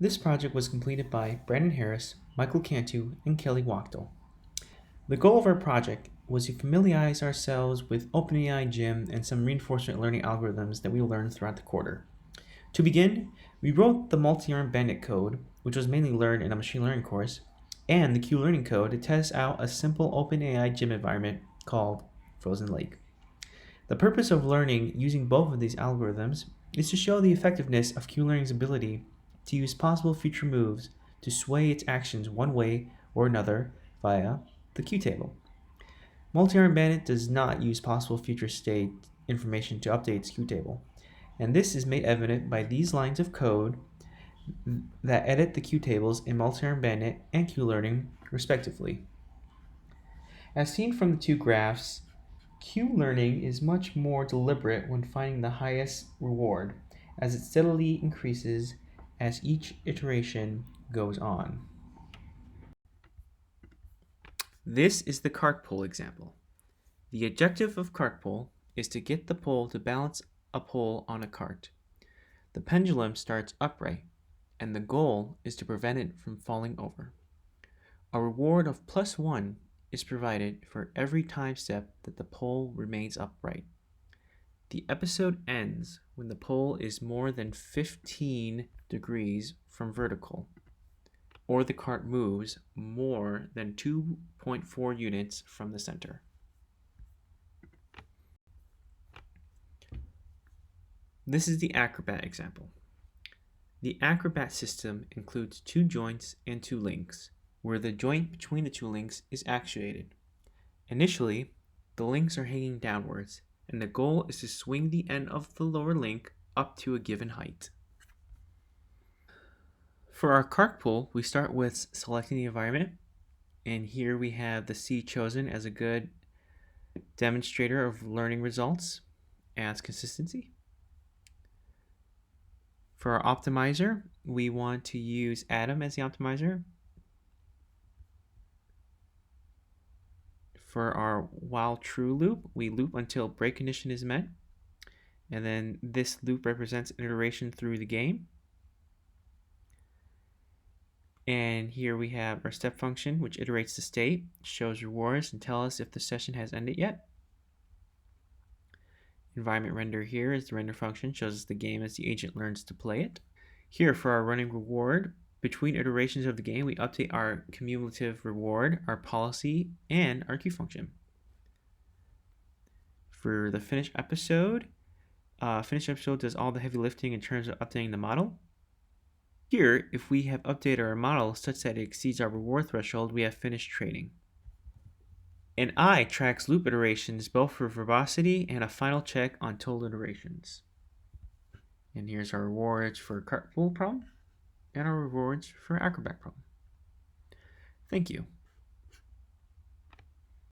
This project was completed by Brandon Harris, Michael Cantu, and Kelly Wachtel. The goal of our project was to familiarize ourselves with OpenAI Gym and some reinforcement learning algorithms that we learned throughout the quarter. To begin, we wrote the multi-arm bandit code, which was mainly learned in a machine learning course, and the Q-learning code to test out a simple OpenAI gym environment called Frozen Lake. The purpose of learning using both of these algorithms is to show the effectiveness of Q-learning's ability to use possible future moves to sway its actions one way or another via the Q-table. Multi-arm bandit does not use possible future state information to update its Q-table, and this is made evident by these lines of code that edit the Q-tables in multi-arm bandit and Q-learning respectively. As seen from the two graphs, Q-learning is much more deliberate when finding the highest reward, as it steadily increases as each iteration goes on. This is the cart pull example. The objective of cart pull is to get the pole to balance a pole on a cart. The pendulum starts upright, and the goal is to prevent it from falling over. A reward of +1 is provided for every time step that the pole remains upright. The episode ends when the pole is more than 15 degrees from vertical, or the cart moves more than 2.4 units from the center. This is the Acrobat example. The Acrobat system includes 2 joints and 2 links, where the joint between the 2 links is actuated. Initially, the links are hanging downwards, and the goal is to swing the end of the lower link up to a given height. For our cart pull, we start with selecting the environment, and here we have the C chosen as a good demonstrator of learning results and consistency. For our optimizer, we want to use Atom as the optimizer. For our while true loop, we loop until break condition is met. And then this loop represents an iteration through the game. And here we have our step function, which iterates the state, shows rewards, and tells us if the session has ended yet. Environment render here is the render function, shows us the game as the agent learns to play it. Here for our running reward, between iterations of the game, we update our cumulative reward, our policy, and our Q function. For the finished episode does all the heavy lifting in terms of updating the model. Here, if we have updated our model such that it exceeds our reward threshold, we have finished training. And I tracks loop iterations both for verbosity and a final check on total iterations. And here's our rewards for cart pull problem and our rewards for Acrobat problem. Thank you.